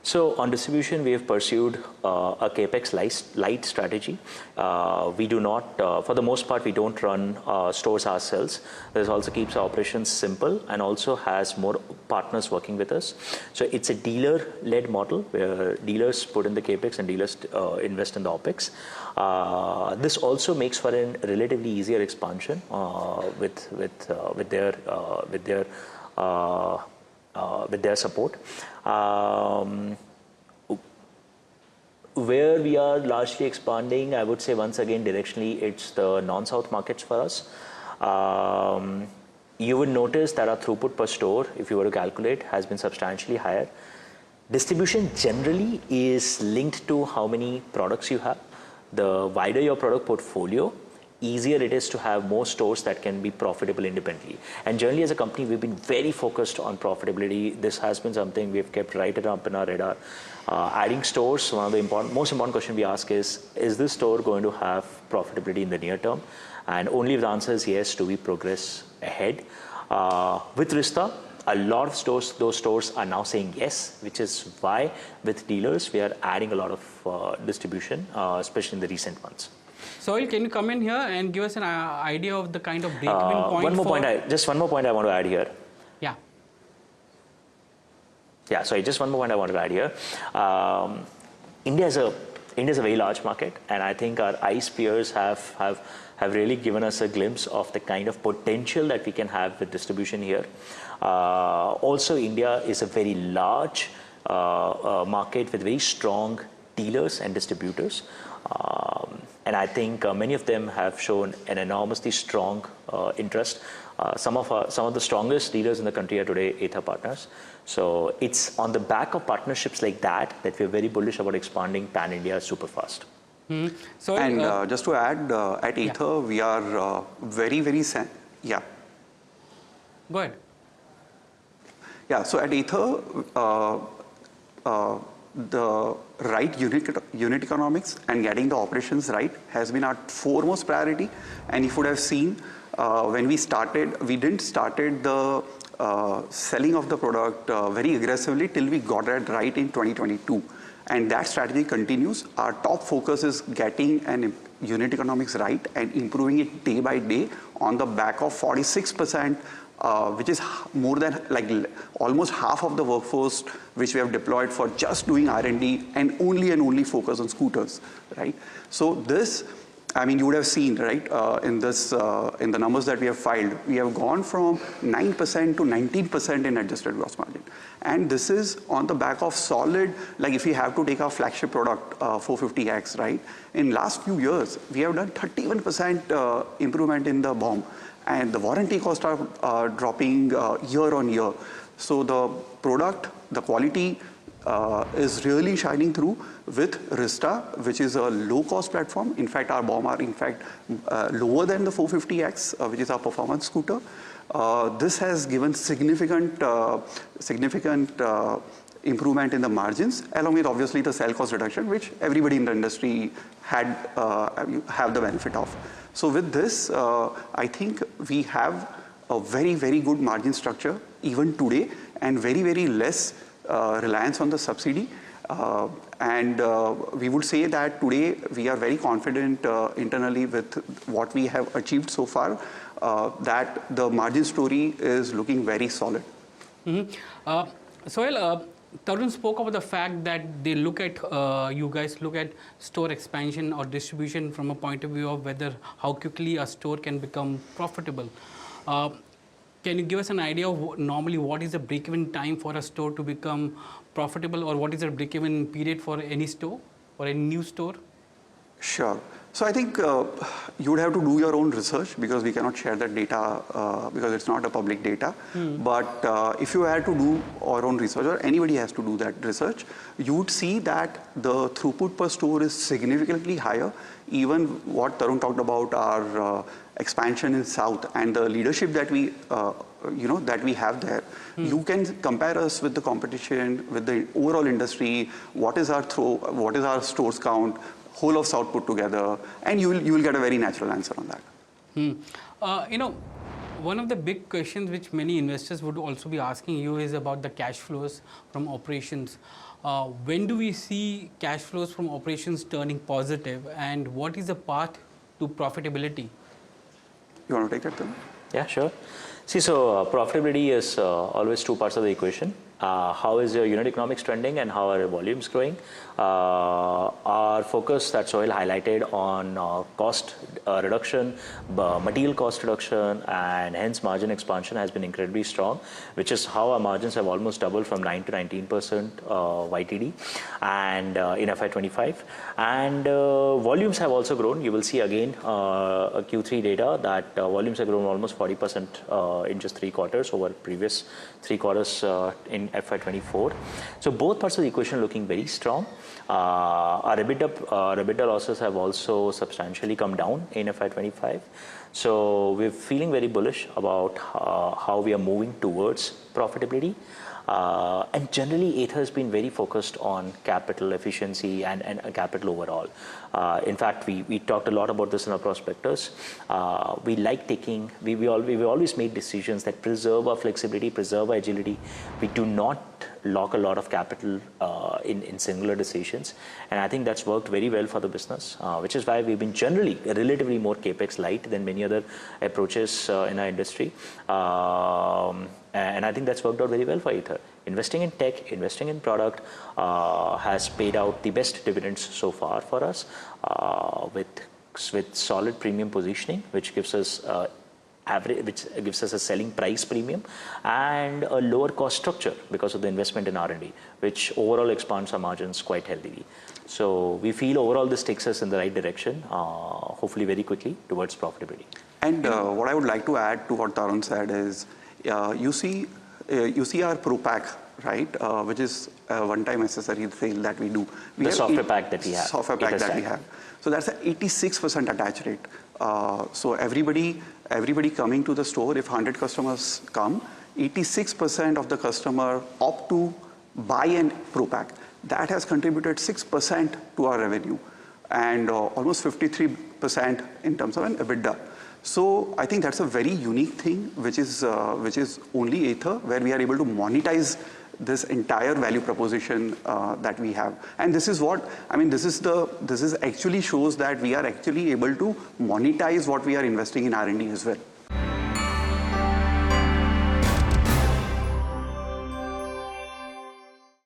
So on distribution, we have pursued a capex light strategy. We do not, for the most part, we don't run stores ourselves. This also keeps our operations simple and also has more partners working with us. So it's a dealer-led model where dealers put in the capex and dealers invest in the opex. This also makes for a relatively easier expansion with their support. Where we are largely expanding, I would say once again directionally, it's the non-South markets for us. You would notice that our throughput per store, if you were to calculate, has been substantially higher. Distribution generally is linked to how many products you have. The wider your product portfolio, easier it is to have more stores that can be profitable independently. And generally as a company, we've been very focused on profitability. This has been something we've kept right up in our radar. Adding stores, one of the most important question we ask is this store going to have profitability in the near term? And only if the answer is yes, do we progress ahead. With Rista, a lot of stores, those stores are now saying yes, which is why with dealers, we are adding a lot of distribution, especially in the recent months. Soil, can you come in here and give us an idea of the kind of break-even point? Just one more point I want to add here. Yeah. Yeah, sorry, just one more point I want to add here. India is a very large market, and I think our ICE peers have really given us a glimpse of the kind of potential that we can have with distribution here. Also, India is a very large market with very strong dealers and distributors. And I think many of them have shown an enormously strong interest. Some of the strongest dealers in the country are today Ather partners. So it's on the back of partnerships like that we're very bullish about expanding pan-India super fast. So, and just to add, at Ather, we are very, yeah. Go ahead. Yeah, so at Ather, the right unit economics and getting the operations right has been our foremost priority. And if you would have seen, when we started, we didn't started the selling of the product very aggressively till we got it right in 2022. And that strategy continues. Our top focus is getting an unit economics right and improving it day by day on the back of 46%, which is more than almost half of the workforce which we have deployed for just doing R&D and only focus on scooters, right? So this, I mean, you would have seen, right, in the numbers that we have filed, we have gone from 9% to 19% in adjusted gross margin. And this is on the back of solid, like if we have to take our flagship product, 450X, right? In last few years, we have done 31% improvement in the BOM. And the warranty costs are dropping year on year. So the product, the quality is really shining through with Rista, which is a low-cost platform. In fact, our BOM are in fact lower than the 450X, which is our performance scooter. This has given significant improvement in the margins, along with obviously the cell cost reduction, which everybody in the industry have the benefit of. So with this, I think we have a very, very good margin structure even today, and very, very less reliance on the subsidy. And we would say that today we are very confident internally with what we have achieved so far, that the margin story is looking very solid. Soil, Tarun spoke about the fact that they look at, you guys look at store expansion or distribution from a point of view of how quickly a store can become profitable. Can you give us an idea of normally what is the break-even time for a store to become profitable, or what is the break-even period for any store or any new store? Sure. So I think you would have to do your own research, because we cannot share that data because it's not a public data. But if you had to do our own research, or anybody has to do that research, you would see that the throughput per store is significantly higher. Even what Tarun talked about, our expansion in South and the leadership that we that we have there. You can compare us with the competition, with the overall industry. What is our stores count, whole of South put together, and you will get a very natural answer on that. One of the big questions which many investors would also be asking you is about the cash flows from operations. When do we see cash flows from operations turning positive, and what is the path to profitability? You want to take that, Tarun? Yeah, sure. See, so profitability is always two parts of the equation. How is your unit economics trending and how are your volumes growing? Our focus that Sohail highlighted on cost reduction, material cost reduction, and hence margin expansion has been incredibly strong, which is how our margins have almost doubled from 9 to 19% YTD and in FY25. And volumes have also grown. You will see again a Q3 data that volumes have grown almost 40% in just 3 quarters over previous 3 quarters in FY24. So both parts of the equation are looking very strong. Our EBITDA losses have also substantially come down in FY25. So we're feeling very bullish about how we are moving towards profitability. And generally, Ather has been very focused on capital efficiency and capital overall. In fact, we talked a lot about this in our prospectus. We like taking, we've always made decisions that preserve our flexibility, preserve our agility. We do not lock a lot of capital in singular decisions. And I think that's worked very well for the business, which is why we've been generally relatively more capex light than many other approaches in our industry. And I think that's worked out very well for Ather. Investing in tech, investing in product has paid out the best dividends so far for us with solid premium positioning, which gives us a selling price premium and a lower cost structure because of the investment in R&D, which overall expands our margins quite healthily. So we feel overall this takes us in the right direction, hopefully very quickly towards profitability. And what I would like to add to what Tarun said is, you see our Pro Pack, right, which is a one-time accessory sale that we do. The software pack that we have. Software pack that we have. So that's an 86% attach rate. So everybody coming to the store, if 100 customers come, 86% of the customer opt to buy an Pro Pack. That has contributed 6% to our revenue and almost 53% in terms of an EBITDA. So I think that's a very unique thing, which is only Ather, where we are able to monetize this entire value proposition that we have. And this is what, I mean, this is actually shows that we are actually able to monetize what we are investing in R&D as well.